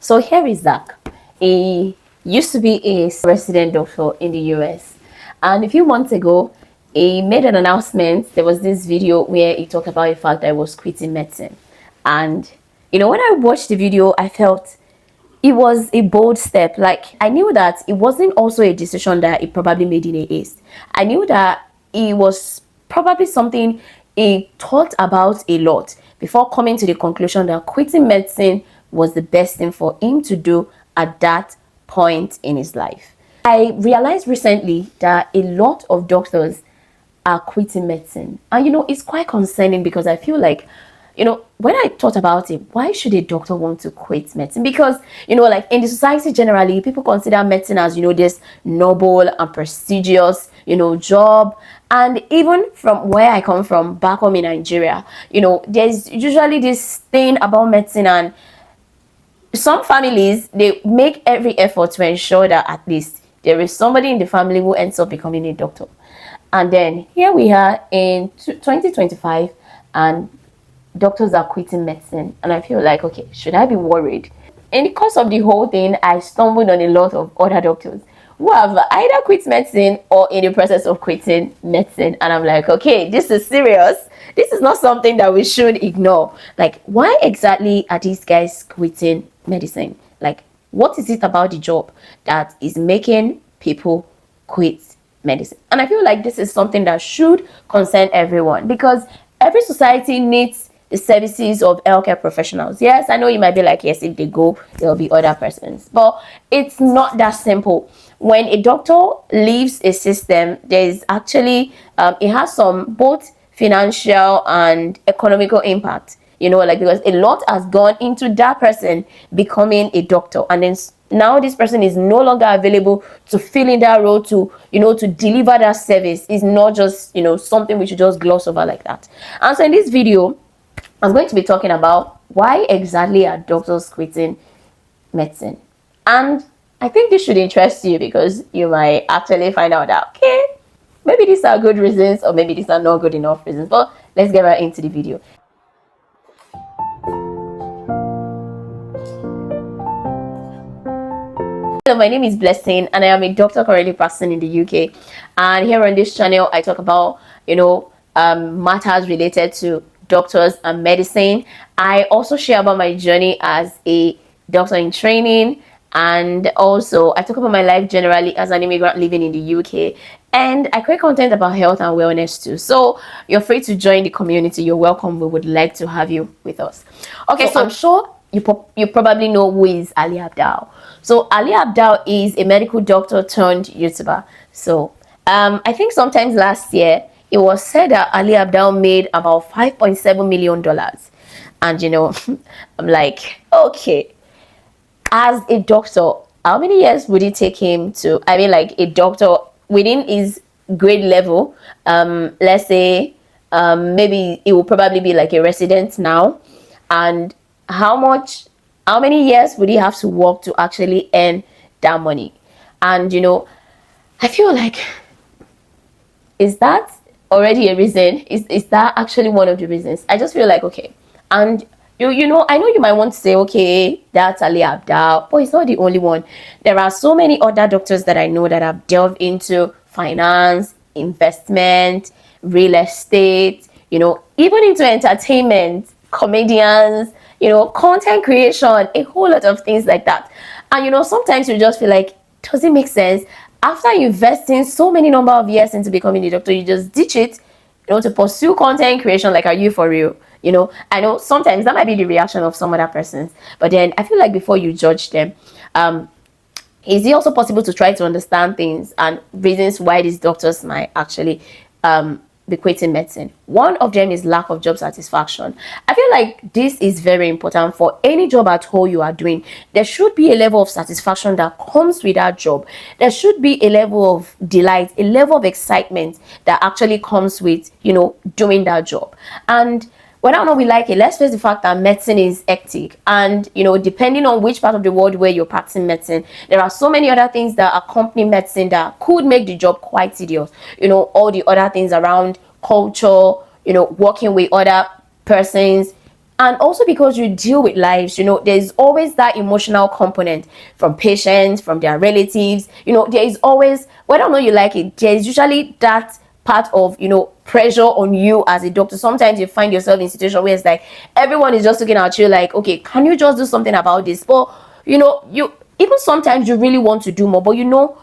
So here is Zach. He used to be a resident doctor in the US. And a few months ago, he made an announcement. There was this video where he talked about the fact that he was quitting medicine. And, when I watched the video, I felt it was a bold step. Like, I knew that it wasn't also a decision that he probably made in a haste. I knew that it was probably something he thought about a lot before coming to the conclusion that quitting medicine was the best thing for him to do at that point in his life. I realized recently that a lot of doctors are quitting medicine. And it's quite concerning because I feel like, when I thought about it, why should a doctor want to quit medicine? Because, like in the society generally, people consider medicine as, this noble and prestigious, job. And even from where I come from, back home in Nigeria, there's usually this thing about medicine, and some families, they make every effort to ensure that at least there is somebody in the family who ends up becoming a doctor. And then here we are in 2025, and doctors are quitting medicine. And I feel like, okay, should I be worried? In the course of the whole thing, I stumbled on a lot of other doctors who have either quit medicine or in the process of quitting medicine. And I'm like, okay, this is serious. This is not something that we should ignore. Like, why exactly are these guys quitting medicine? Like, what is it about the job that is making people quit medicine? And I feel like this is something that should concern everyone, because every society needs the services of healthcare professionals. Yes, I know you might be like, yes, if they go, there'll be other persons. But it's not that simple. When a doctor leaves a system, there's actually, it has some both financial and economical impact. Because a lot has gone into that person becoming a doctor. And then now this person is no longer available to fill in that role, to to deliver that service. Is not just something we should just gloss over like that. And so in this video, I'm going to be talking about why exactly are doctors quitting medicine. And I think this should interest you, because you might actually find out that, okay, maybe these are good reasons or maybe these are not good enough reasons. But let's get right into the video. Hello, my name is Blessing and I am a doctor currently practicing in the UK. And here on this channel, I talk about, matters related to doctors and medicine. I also share about my journey as a doctor in training, and also I talk about my life generally as an immigrant living in the UK, and I create content about health and wellness too. So you're free to join the community. You're welcome. We would like to have you with us. Okay, so I'm sure you probably know who is Ali Abdal. So Ali Abdal is a medical doctor turned YouTuber. So I think sometimes last year it was said that Ali Abdal made about $5.7 million. And I'm like, okay, as a doctor, how many years would it take him to, like a doctor within his grade level, let's say maybe it will probably be like a resident now, and how many years would he have to work to actually earn that money? And I feel like, is that already a reason? Is that actually one of the reasons? I just feel like, okay, and I know you might want to say, okay, that's Ali Abdal, but it's not the only one. There are so many other doctors that I know that have delved into finance, investment, real estate, even into entertainment, comedians, content creation, a whole lot of things like that. And sometimes you just feel like, does it make sense? After investing so many number of years into becoming a doctor, you just ditch it, to pursue content creation. Like, are you for real? I know sometimes that might be the reaction of some other persons, but then I feel like before you judge them, is it also possible to try to understand things and reasons why these doctors might actually be quitting medicine? One of them is lack of job satisfaction. I feel like this is very important. For any job at all you are doing, there should be a level of satisfaction that comes with that job. There should be a level of delight, a level of excitement that actually comes with doing that job. And whether or not we like it, let's face the fact that medicine is hectic, and depending on which part of the world where you're practicing medicine, there are so many other things that accompany medicine that could make the job quite tedious. All the other things around culture, working with other persons, And also because you deal with lives, there's always that emotional component from patients, from their relatives. There is always, whether or not you like it, there's usually that part of pressure on you as a doctor. Sometimes you find yourself in a situation where it's like everyone is just looking at you like, okay, can you just do something about this? But you even sometimes you really want to do more, but you know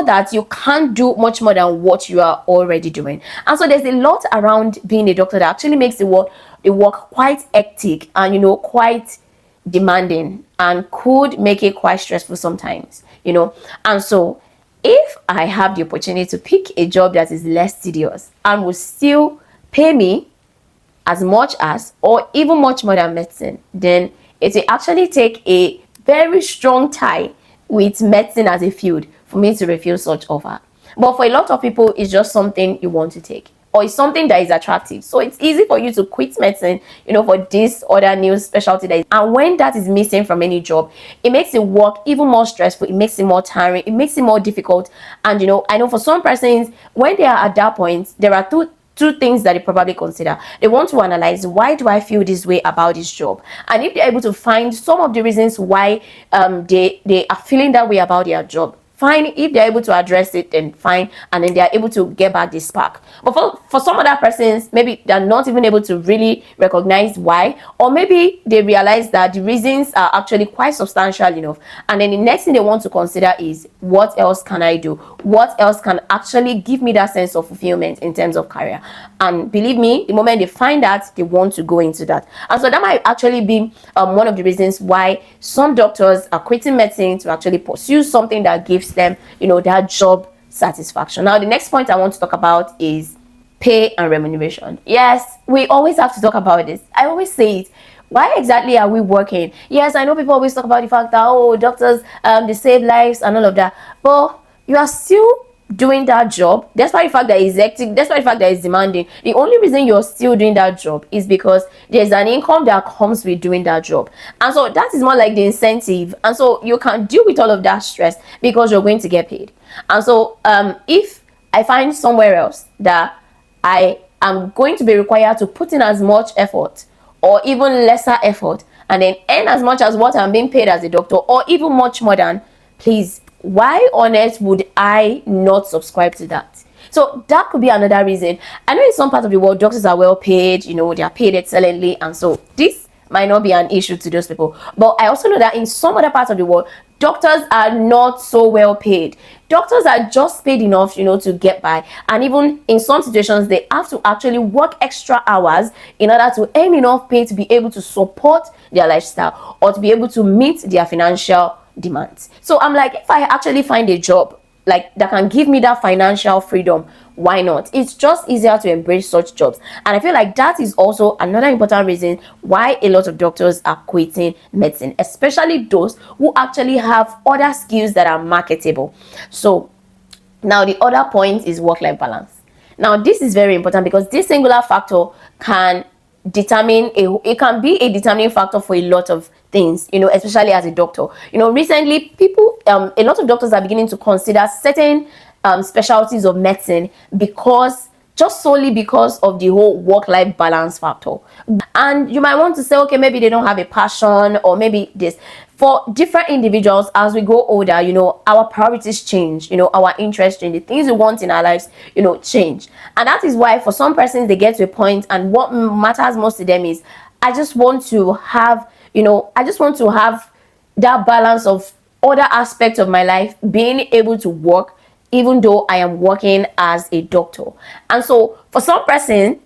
that you can't do much more than what you are already doing. And so there's a lot around being a doctor that actually makes the work quite hectic and quite demanding, and could make it quite stressful sometimes. And so if I have the opportunity to pick a job that is less tedious and will still pay me as much as, or even much more than medicine, then it will actually take a very strong tie with medicine as a field for me to refuse such offer. But for a lot of people, it's just something you want to take, or it's something that is attractive. So it's easy for you to quit medicine, for this other new specialty that is. And when that is missing from any job, it makes the work even more stressful. It makes it more tiring. It makes it more difficult. And I know for some persons, when they are at that point, there are two things that they probably consider. They want to analyze, why do I feel this way about this job? And if they're able to find some of the reasons why they are feeling that way about their job, fine. If they're able to address it, then fine, and then they're able to get back the spark. But for some other persons, maybe they're not even able to really recognize why, or maybe they realize that the reasons are actually quite substantial enough, and then the next thing they want to consider is, what else can I do? What else can actually give me that sense of fulfillment in terms of career? And believe me, the moment they find that, they want to go into that. And so that might actually be one of the reasons why some doctors are quitting medicine to actually pursue something that gives them that job satisfaction. Now the next point I want to talk about is pay and remuneration. Yes, we always have to talk about this. I always say it. Why exactly are we working? Yes, I know people always talk about the fact that doctors they save lives and all of that, but you are still doing that job despite the fact that it's hectic, despite the fact that it's demanding. The only reason you're still doing that job is because there's an income that comes with doing that job, and so that is more like the incentive. And so you can deal with all of that stress because you're going to get paid. And so if I find somewhere else that I am going to be required to put in as much effort or even lesser effort and then earn as much as what I'm being paid as a doctor, or even much more than, please, why on earth would I not subscribe to that? So that could be another reason. I know in some parts of the world, doctors are well paid, they are paid excellently, and so this might not be an issue to those people. But I also know that in some other parts of the world, doctors are not so well paid. Doctors are just paid enough, to get by. And even in some situations, they have to actually work extra hours in order to earn enough pay to be able to support their lifestyle or to be able to meet their financial demands. So I'm like, if I actually find a job like that can give me that financial freedom, why not? It's just easier to embrace such jobs. And I feel like that is also another important reason why a lot of doctors are quitting medicine, especially those who actually have other skills that are marketable. So now the other point is work-life balance. Now this is very important because this singular factor can it can be a determining factor for a lot of things, especially as a doctor. Recently people a lot of doctors are beginning to consider certain specialties of medicine just solely because of the whole work-life balance factor. And you might want to say, okay, maybe they don't have a passion, or maybe this. For different individuals, as we grow older, our priorities change, our interests change, the things we want in our lives, change. And that is why for some persons, they get to a point, and what matters most to them is, I just want to have that balance of other aspects of my life, being able to work even though I am working as a doctor. And so for some person,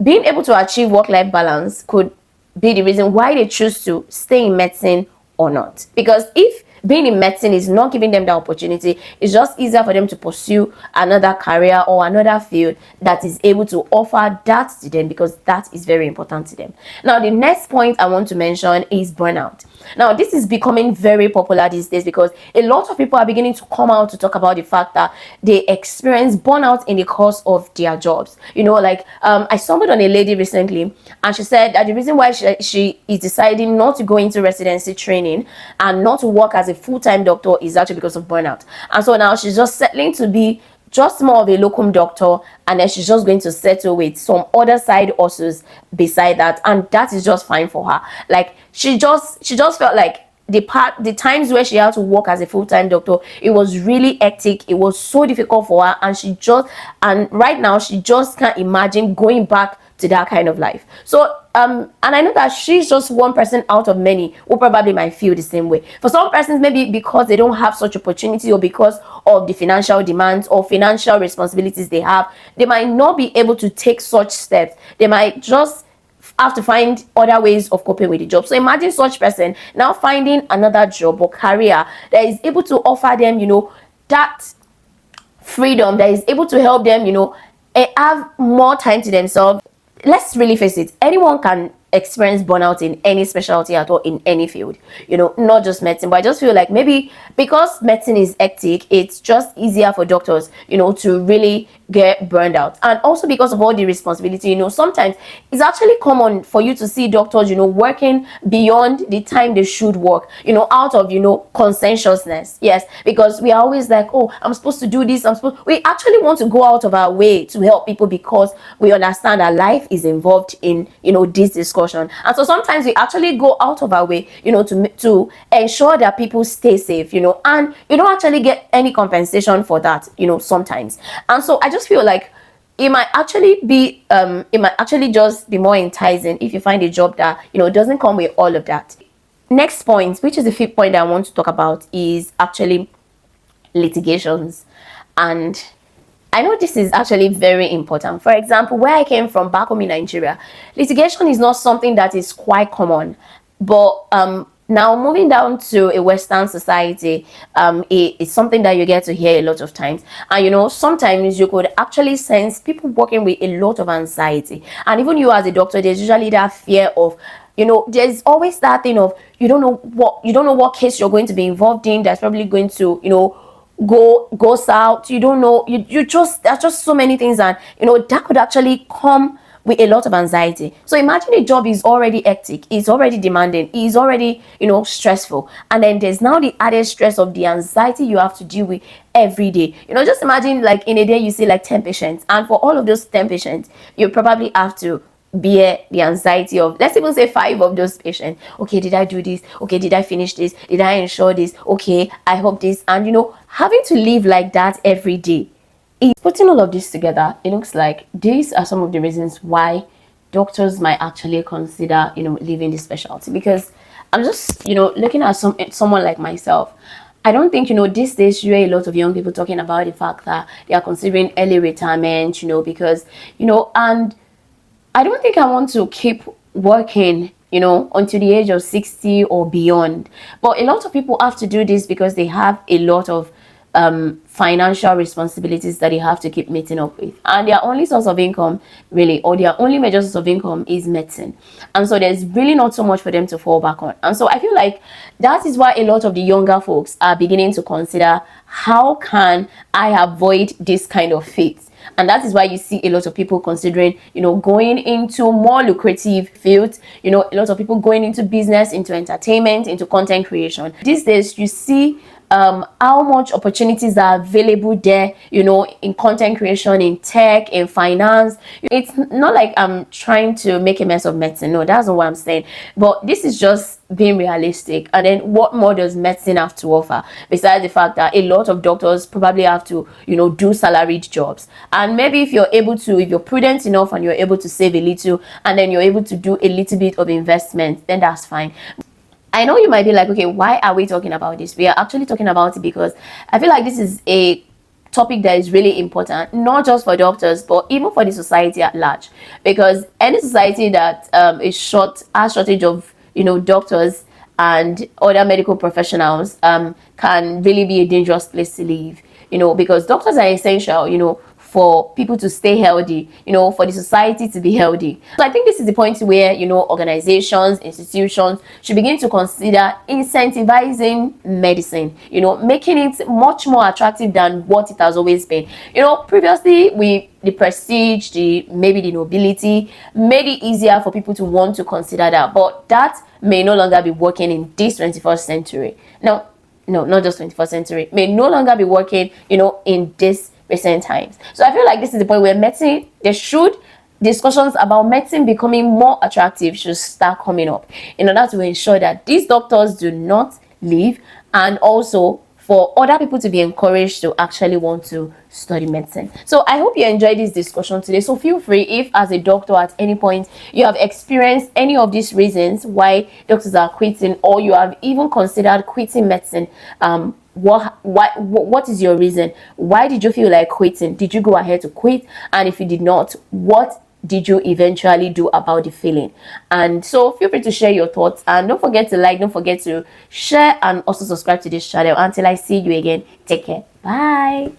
being able to achieve work-life balance could be the reason why they choose to stay in medicine or not. Because if being in medicine is not giving them the opportunity, it's just easier for them to pursue another career or another field that is able to offer that to them, because that is very important to them. Now the next point I want to mention is burnout. Now this is becoming very popular these days because a lot of people are beginning to come out to talk about the fact that they experience burnout in the course of their jobs. I stumbled on a lady recently, and she said that the reason why she is deciding not to go into residency training and not to work as a full-time doctor is actually because of burnout. And so now she's just settling to be just more of a locum doctor, and then she's just going to settle with some other side hustles beside that, and that is just fine for her. Like she just felt like the times where she had to work as a full-time doctor, it was really hectic, it was so difficult for her, and right now she just can't imagine going back to that kind of life. So and I know that she's just one person out of many who probably might feel the same way. For some persons, maybe because they don't have such opportunity, or because of the financial demands or financial responsibilities they have, they might not be able to take such steps. They might just have to find other ways of coping with the job. So imagine such person now finding another job or career that is able to offer them, that freedom, that is able to help them, have more time to themselves. Let's really face it, anyone can experience burnout in any specialty at all, in any field, not just medicine. But I just feel like maybe because medicine is hectic, it's just easier for doctors, to really get burned out. And also because of all the responsibility, sometimes it's actually common for you to see doctors, working beyond the time they should work, out of, conscientiousness. Yes, because we are always like, oh, I'm supposed to do this, we actually want to go out of our way to help people, because we understand that life is involved in, this discussion. And so sometimes we actually go out of our way, to ensure that people stay safe, and you don't actually get any compensation for that, sometimes. And so I just feel like it might actually just be more enticing if you find a job that, doesn't come with all of that. Next point, which is the fifth point that I want to talk about, is actually litigations. And I know this is actually very important. For example, where I came from back home in Nigeria, litigation is not something that is quite common. But now moving down to a Western society, it's something that you get to hear a lot of times. And sometimes you could actually sense people working with a lot of anxiety. And even you as a doctor, there's usually that fear of, there's always that thing of you don't know what case you're going to be involved in that's probably going to, go south. You don't know, there's just so many things, and that could actually come with a lot of anxiety. So imagine a job is already hectic, it's already demanding, it's already stressful, and then there's now the added stress of the anxiety you have to deal with every day. Just imagine, like, in a day you see like 10 patients, and for all of those 10 patients you probably have to bear the anxiety of, let's even say, 5 of those patients. Okay, did I do this? Okay, did I finish this? Did I ensure this? Okay, I hope this. And having to live like that every day. Putting all of this together, it looks like these are some of the reasons why doctors might actually consider leaving this specialty. Because I'm just looking at someone like myself. I don't think these days you hear a lot of young people talking about the fact that they are considering early retirement, because and I don't think I want to keep working, until the age of 60 or beyond. But a lot of people have to do this because they have a lot of financial responsibilities that they have to keep meeting up with. And their only source of income, really, or their only major source of income, is medicine. And so there's really not so much for them to fall back on. And so I feel like that is why a lot of the younger folks are beginning to consider, how can I avoid this kind of fate? And that is why you see a lot of people considering, going into more lucrative fields, a lot of people going into business, into entertainment, into content creation. These days, you see how much opportunities are available there, in content creation, in tech, in finance. It's not like I'm trying to make a mess of medicine. No, that's not what I'm saying. But this is just being realistic. And then what more does medicine have to offer, besides the fact that a lot of doctors probably have to, do salaried jobs? And maybe if you're prudent enough and you're able to save a little, and then you're able to do a little bit of investment, then that's fine. I know you might be like, okay, why are we talking about this? We are actually talking about it because I feel like this is a topic that is really important, not just for doctors, but even for the society at large. Because any society that has shortage of, doctors and other medical professionals can really be a dangerous place to live. Because doctors are essential, for people to stay healthy, for the society to be healthy. So I think this is the point where, organizations, institutions should begin to consider incentivizing medicine, making it much more attractive than what it has always been. Previously, the prestige, maybe the nobility made it easier for people to want to consider that, but that may no longer be working in this 21st century. No, not just 21st century, may no longer be working, in this recent times. So I feel like this is the point where medicine, there should discussions about medicine becoming more attractive should start coming up in order to ensure that these doctors do not leave, and also for other people to be encouraged to actually want to study medicine. So I hope you enjoyed this discussion today. So feel free, if as a doctor at any point you have experienced any of these reasons why doctors are quitting, or you have even considered quitting medicine, what is your reason? Why did you feel like quitting? Did you go ahead to quit? And if you did not, what did you eventually do about the feeling? And so feel free to share your thoughts, and don't forget to like, don't forget to share, and also subscribe to this channel. Until I see you again, take care. Bye.